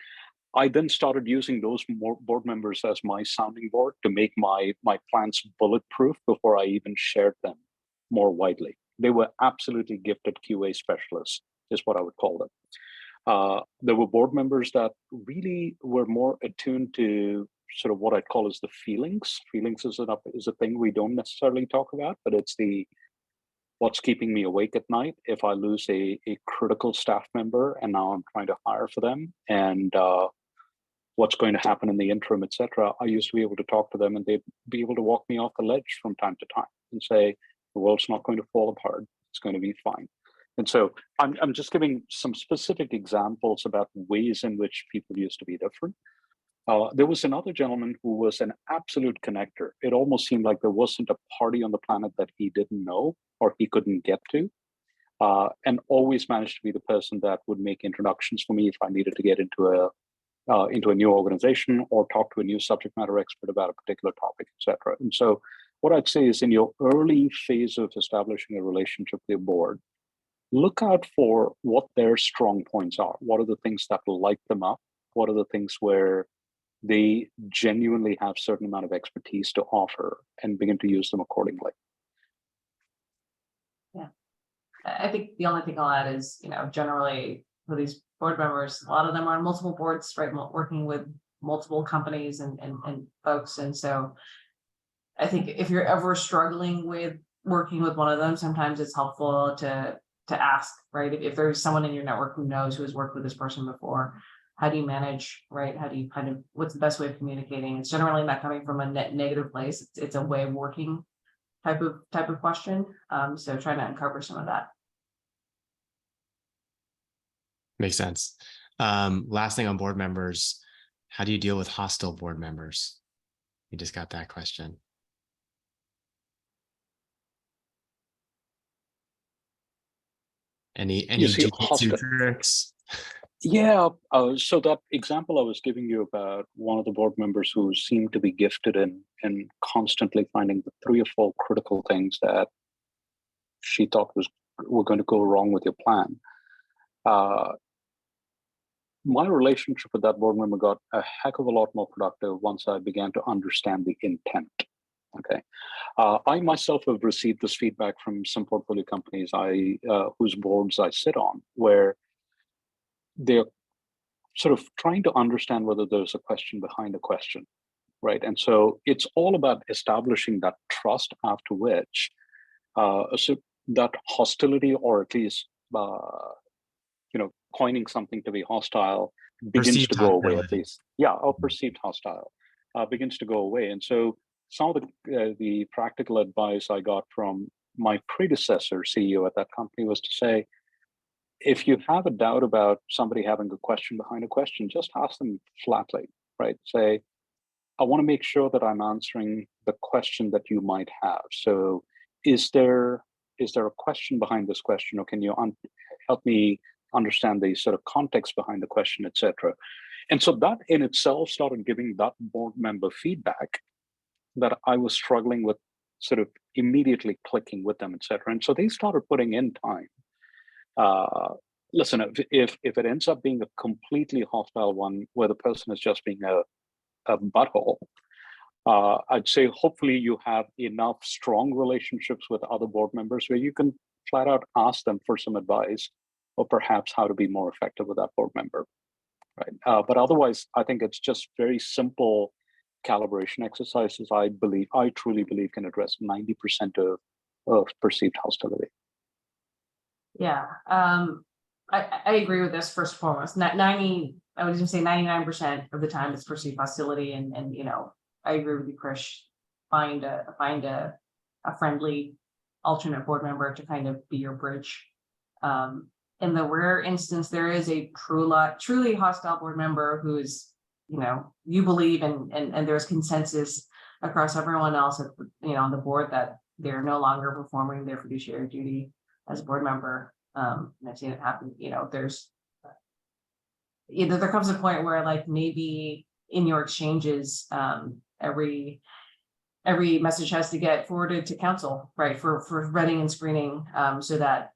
Speaker 4: I then started using those board members as my sounding board to make my plans bulletproof before I even shared them more widely. They were absolutely gifted QA specialists, is what I would call them. There were board members that really were more attuned to sort of what I'd call as the feelings. Feelings is a thing we don't necessarily talk about, but it's what's keeping me awake at night if I lose a critical staff member and now I'm trying to hire for them, and what's going to happen in the interim, et cetera. I used to be able to talk to them and they'd be able to walk me off the ledge from time to time and say, the world's not going to fall apart. It's going to be fine. And so I'm just giving some specific examples about ways in which people used to be different. There was another gentleman who was an absolute connector. It almost seemed like there wasn't a party on the planet that he didn't know or he couldn't get to, and always managed to be the person that would make introductions for me if I needed to get into a new organization or talk to a new subject matter expert about a particular topic, et cetera. And so what I'd say is in your early phase of establishing a relationship with your board, look out for what their strong points are. What are the things that light them up? What are the things where they genuinely have a certain amount of expertise to offer, and begin to use them accordingly?
Speaker 3: Yeah. I think the only thing I'll add is, generally for these board members, a lot of them are on multiple boards, right? Working with multiple companies and folks. And so I think if you're ever struggling with working with one of them, sometimes it's helpful to ask, right? If there's someone in your network who knows, who has worked with this person before, how do you manage, right? How do you what's the best way of communicating? It's generally not coming from a negative place. It's a way of working type of question. So try to uncover some of that.
Speaker 2: Makes sense. Last thing on board members, how do you deal with hostile board members? We just got that question. Any jiu-jitsu tricks?
Speaker 4: Yeah. So that example I was giving you about one of the board members who seemed to be gifted in constantly finding the 3 or 4 critical things that she thought were going to go wrong with your plan. My relationship with that board member got a heck of a lot more productive once I began to understand the intent. Okay. I myself have received this feedback from some portfolio companies whose boards I sit on, where they're sort of trying to understand whether there's a question behind a question, right? And so it's all about establishing that trust, after which so that hostility, or at least coining something to be hostile, begins
Speaker 2: Perceived
Speaker 4: to go away, at
Speaker 2: hostility.
Speaker 4: least. Yeah, or perceived hostile begins to go away. And so some of the practical advice I got from my predecessor CEO at that company was to say, if you have a doubt about somebody having a question behind a question, just ask them flatly, right? Say, I want to make sure that I'm answering the question that you might have. So is there a question behind this question, or can you help me understand the sort of context behind the question, et cetera? And so that in itself started giving that board member feedback that I was struggling with sort of immediately clicking with them, et cetera. And so they started putting in time. Listen, if it ends up being a completely hostile one where the person is just being a butthole, I'd say hopefully you have enough strong relationships with other board members where you can flat out ask them for some advice or perhaps how to be more effective with that board member, right? But otherwise, I think it's just very simple calibration exercises. I truly believe can address 90% of perceived hostility.
Speaker 3: Yeah, I agree with this first and foremost. I would even say 99% of the time it's perceived hostility, and I agree with you, Krish. Find a friendly alternate board member to kind of be your bridge. In the rare instance there is a truly hostile board member who is, you believe and there's consensus across everyone else at on the board that they're no longer performing their fiduciary duty as a board member. And I've seen it happen. There's either there comes a point where like maybe in your exchanges, every message has to get forwarded to council, right, for vetting and screening, so that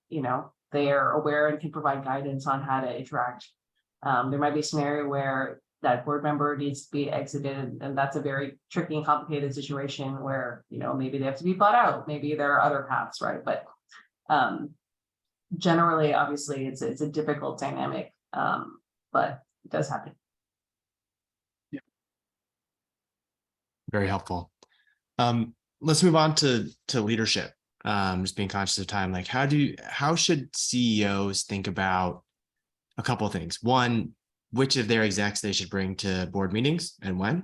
Speaker 3: they are aware and can provide guidance on how to interact. There might be a scenario where that board member needs to be exited, and that's a very tricky and complicated situation where maybe they have to be bought out, maybe there are other paths, right? But generally, obviously, it's a difficult dynamic, but it does happen.
Speaker 4: Yeah.
Speaker 2: Very helpful. Let's move on to leadership. Just being conscious of time, like how should CEOs think about a couple of things? One, which of their execs they should bring to board meetings and when,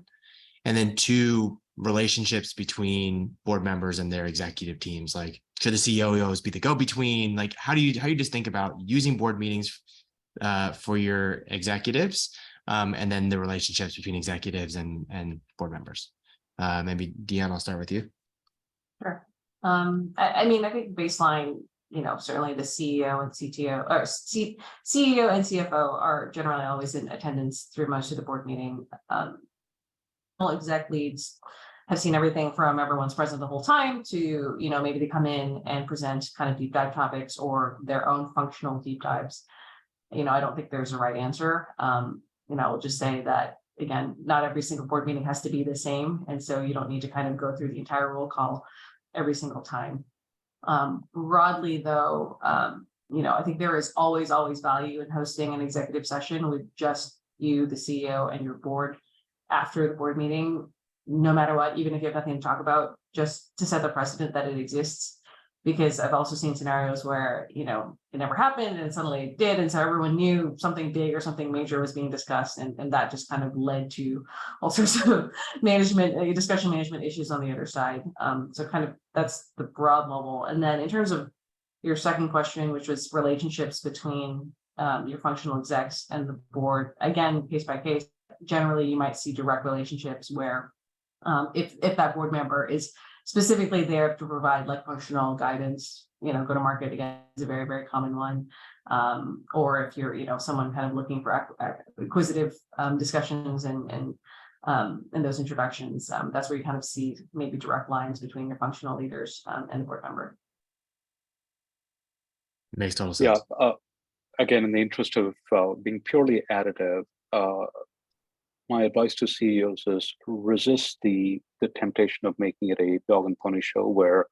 Speaker 2: and then two, relationships between board members and their executive teams. Like, should the CEO always be the go-between? Like, how do you just think about using board meetings for your executives, and then the relationships between executives and board members? Maybe Dionne, I'll start with you.
Speaker 3: Sure. I think baseline, certainly the CEO and CTO or CEO and CFO are generally always in attendance through most of the board meeting. Exec leads have seen everything from everyone's present the whole time to, maybe they come in and present kind of deep dive topics or their own functional deep dives. I don't think there's a right answer. I'll just say that, again, not every single board meeting has to be the same. And so you don't need to kind of go through the entire roll call every single time. Broadly, though, I think there is always value in hosting an executive session with just you, the CEO, and your board after the board meeting, no matter what, even if you have nothing to talk about, just to set the precedent that it exists. Because I've also seen scenarios where, it never happened and suddenly it did. And so everyone knew something big or something major was being discussed. And that just kind of led to all sorts of discussion management issues on the other side. So kind of that's the broad level. And then in terms of your second question, which was relationships between your functional execs and the board, again, case by case, generally you might see direct relationships where if that board member is specifically there to provide like functional guidance, go to market, again, is a very, very common one. Or if you're, someone kind of looking for acquisitive discussions and those introductions, that's where you kind of see maybe direct lines between your functional leaders and the board member.
Speaker 2: Makes total sense.
Speaker 4: Yeah. Again, in the interest of being purely additive, my advice to CEOs is resist the temptation of making it a dog and pony show where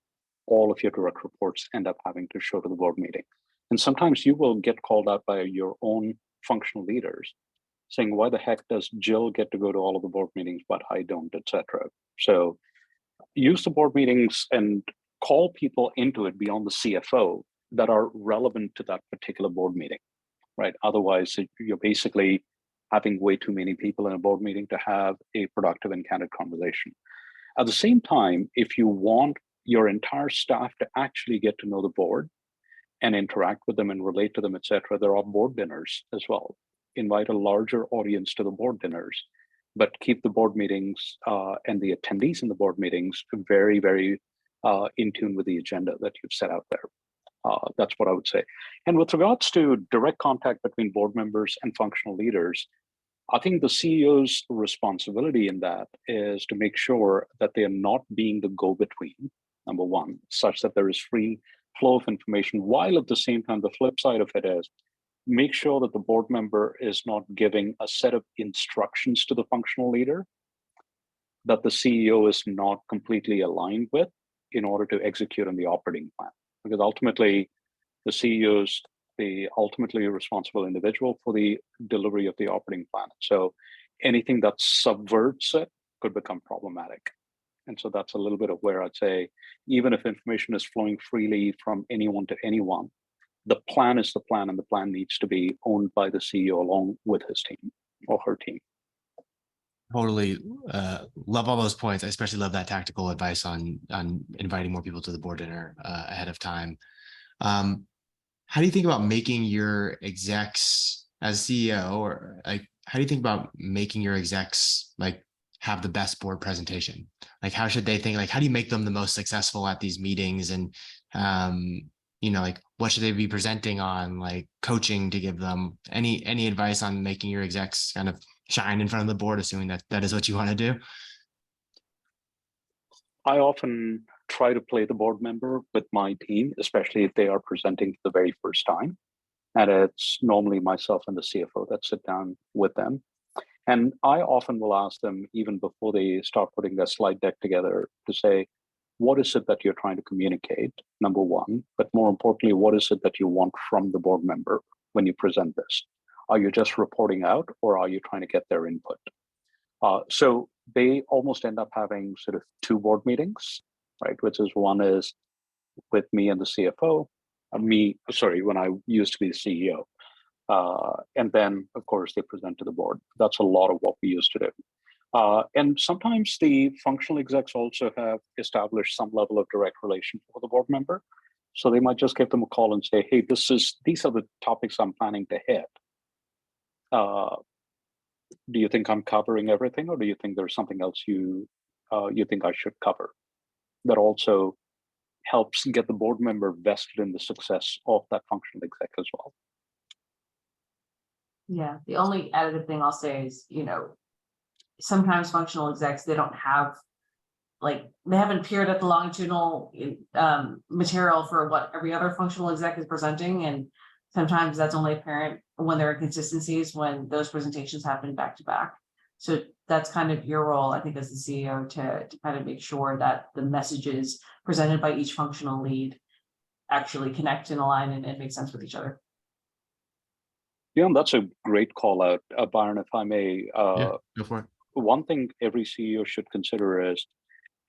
Speaker 4: all of your direct reports end up having to show to the board meeting. And sometimes you will get called out by your own functional leaders saying, why the heck does Jill get to go to all of the board meetings, but I don't, etc. So use the board meetings and call people into it beyond the CFO that are relevant to that particular board meeting, right? Otherwise, you're basically having way too many people in a board meeting to have a productive and candid conversation. At the same time, if you want your entire staff to actually get to know the board and interact with them and relate to them, etc., there are board dinners as well. Invite a larger audience to the board dinners, but keep the board meetings and the attendees in the board meetings very, very in tune with the agenda that you've set out there. That's what I would say. And with regards to direct contact between board members and functional leaders, I think the CEO's responsibility in that is to make sure that they are not being the go-between, number one, such that there is free flow of information, while at the same time, the flip side of it is make sure that the board member is not giving a set of instructions to the functional leader that the CEO is not completely aligned with in order to execute on the operating plan. Because ultimately, the CEO is the ultimately responsible individual for the delivery of the operating plan. So anything that subverts it could become problematic. And so that's a little bit of where I'd say, even if information is flowing freely from anyone to anyone, the plan is the plan, and the plan needs to be owned by the CEO along with his team or her team.
Speaker 2: Totally love all those points. I especially love that tactical advice on inviting more people to the board dinner ahead of time. How do you think about making your execs as CEO, or like, how do you think about making your execs like have the best board presentation? Like, how should they think? Like, how do you make them the most successful at these meetings? And like, what should they be presenting on? Like, coaching to give them any advice on making your execs kind of shine in front of the board, assuming that that is what you want to do?
Speaker 4: I often try to play the board member with my team, especially if they are presenting for the very first time. And it's normally myself and the CFO that sit down with them. And I often will ask them, even before they start putting their slide deck together, to say, what is it that you're trying to communicate, number one, but more importantly, what is it that you want from the board member when you present this? Are you just reporting out, or are you trying to get their input? So they almost end up having sort of two board meetings, right? Which is, one is with me and the CFO, when I used to be the CEO. And then, of course, they present to the board. That's a lot of what we used to do. And sometimes the functional execs also have established some level of direct relation with the board member. So they might just give them a call and say, hey, these are the topics I'm planning to hit. Do you think I'm covering everything, or do you think there's something else you think I should cover? That also helps get the board member vested in the success of that functional exec as well.
Speaker 3: Yeah, the only additive thing I'll say is, sometimes functional execs, they don't have, they haven't peered at the longitudinal material for what every other functional exec is presenting. And sometimes that's only apparent when there are inconsistencies, when those presentations happen back to back. So that's kind of your role, I think, as the CEO to kind of make sure that the messages presented by each functional lead actually connect and align and make sense with each other.
Speaker 4: Yeah, that's a great call out, Byron, if I may.
Speaker 2: Yeah, go for it.
Speaker 4: One thing every CEO should consider is,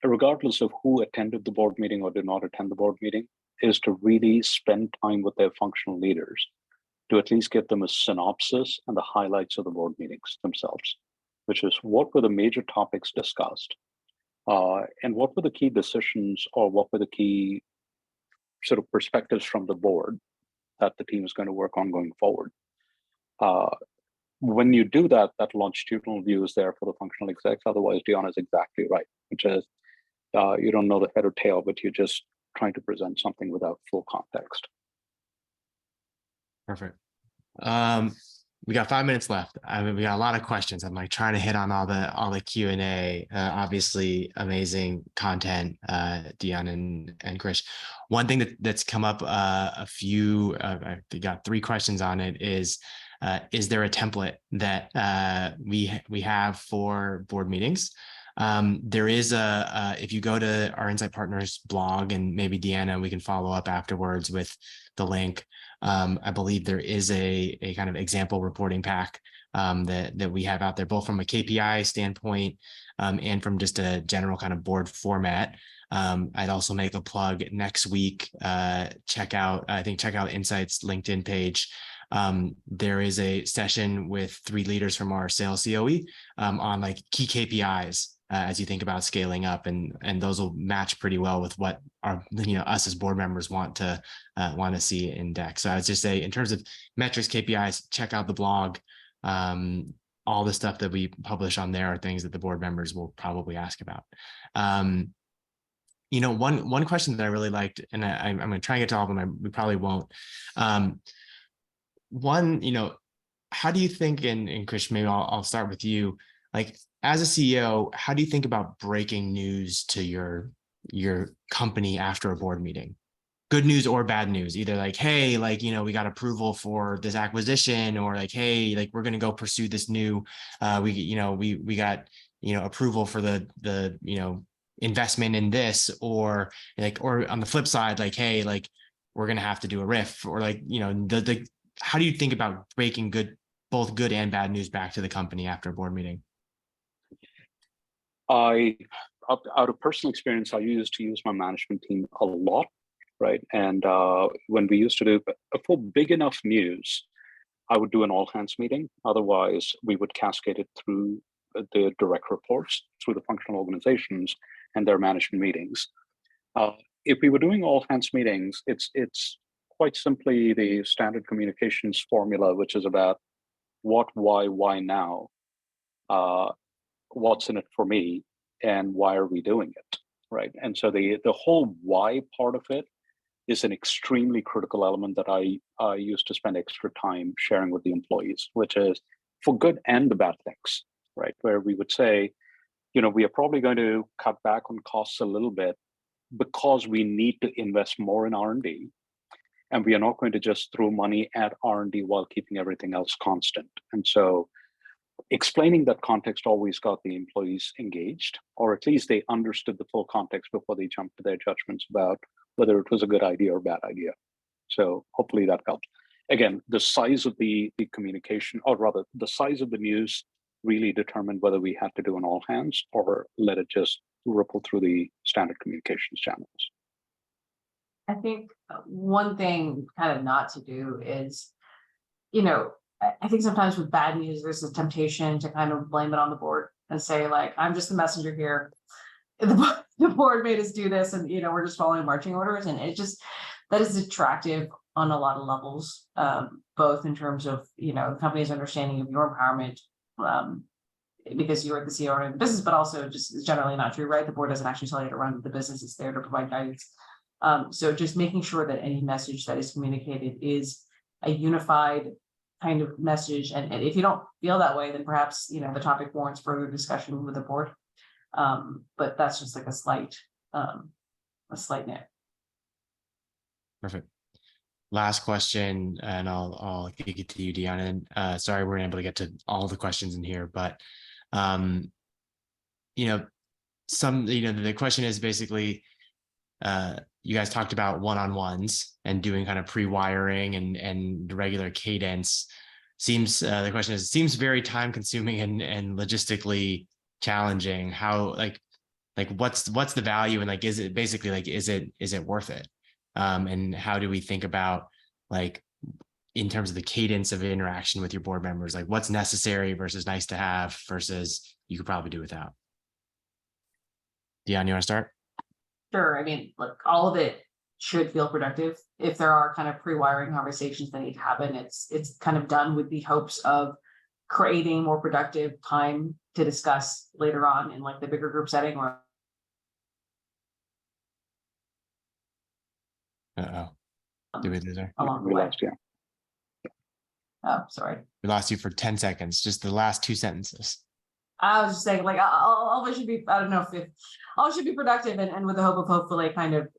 Speaker 4: regardless of who attended the board meeting or did not attend the board meeting, is to really spend time with their functional leaders to at least give them a synopsis and the highlights of the board meetings themselves, which is, what were the major topics discussed, and what were the key decisions, or what were the key sort of perspectives from the board that the team is going to work on going forward. When you do that, that longitudinal view is there for the functional execs. Otherwise, Dionne is exactly right, which is you don't know the head or tail, but you're just trying to present something without full context.
Speaker 2: Perfect. We got 5 minutes left. I mean, we got a lot of questions. I'm like trying to hit on all the Q&A. Obviously, amazing content, Dionne and Krish. One thing that's come up I got 3 questions on it is there a template that we have for board meetings? There is if you go to our Insight Partners blog, and maybe Deanna, we can follow up afterwards with the link. I believe there is a kind of example reporting pack that we have out there, both from a KPI standpoint and from just a general kind of board format. I'd also make a plug next week. Check out Insight's LinkedIn page. There is a session with 3 leaders from our sales COE on like key KPIs as you think about scaling up, and those will match pretty well with what our us as board members want to see in deck. So I would just say, in terms of metrics, KPIs, check out the blog. All the stuff that we publish on there are things that the board members will probably ask about. One question that I really liked, and I'm going to try and get to all of them. We probably won't. One, how do you think, and Krish, maybe I'll start with you, like, as a CEO, how do you think about breaking news to your company after a board meeting? Good news or bad news, either like, hey, like, we got approval for this acquisition, or like, hey, like, we're going to go pursue this new, we got, approval for the investment in this, or on the flip side, like, hey, like we're going to have to do a RIF, or like, how do you think about breaking both good and bad news back to the company after a board meeting?
Speaker 4: Out of personal experience, I used to use my management team a lot, right? And when we used to do, for big enough news, I would do an all hands meeting. Otherwise, we would cascade it through the direct reports, through the functional organizations and their management meetings. If we were doing all hands meetings, it's quite simply the standard communications formula, which is about what, why now, what's in it for me, and why are we doing it, right? And so the whole why part of it is an extremely critical element that I used to spend extra time sharing with the employees, which is for good and the bad things, right? Where we would say, we are probably going to cut back on costs a little bit because we need to invest more in R&D, and we are not going to just throw money at R&D while keeping everything else constant. And so explaining that context always got the employees engaged, or at least they understood the full context before they jumped to their judgments about whether it was a good idea or bad idea. So hopefully that helped. Again, the size of the communication, or rather the size of the news, really determined whether we had to do an all hands or let it just ripple through the standard communications channels.
Speaker 3: I think one thing kind of not to do is, I think sometimes with bad news, there's a temptation to kind of blame it on the board and say, like, I'm just the messenger here. The board made us do this, and we're just following marching orders. And it just, that is attractive on a lot of levels, both in terms of the company's understanding of your empowerment, because you're the CEO of the business, but also just is generally not true, right? The board doesn't actually tell you to run the business; it's there to provide guidance. So just making sure that any message that is communicated is a unified kind of message. And if you don't feel that way, then perhaps, the topic warrants further discussion with the board. But that's just like a slight nit.
Speaker 2: Perfect. Last question, and I'll kick it to you, Dionne. And sorry, we're able to get to all the questions in here, but the question is basically, you guys talked about one-on-ones and doing kind of pre-wiring and regular cadence. The question is, it seems very time consuming and logistically challenging. How, what's the value, and is it basically is it worth it? And how do we think about, in terms of the cadence of interaction with your board members, what's necessary versus nice to have versus you could probably do without? Dionne, you want to start?
Speaker 3: Sure. I mean, look, all of it should feel productive. If there are kind of pre-wiring conversations that need to happen, it's kind of done with the hopes of creating more productive time to discuss later on in the bigger group setting. Or
Speaker 2: did we lose her?
Speaker 3: Along the way.
Speaker 4: Yeah.
Speaker 3: Oh, sorry.
Speaker 2: We lost you for 10 seconds, just the last two sentences.
Speaker 3: I was just saying, all of it should be, I don't know if all should be productive, and with the hope of hopefully kind of,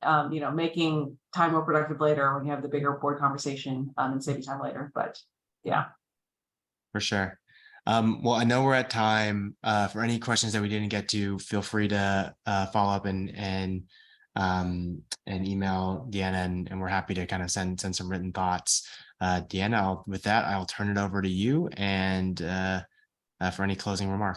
Speaker 3: making time more productive later when you have the bigger board conversation, and saving time later. But yeah. For
Speaker 2: sure. Well, I know we're at time. For any questions that we didn't get to, feel free to follow up and email Dionne, and we're happy to kind of send some written thoughts. Dionne, with that, I'll turn it over to you and for any closing remarks.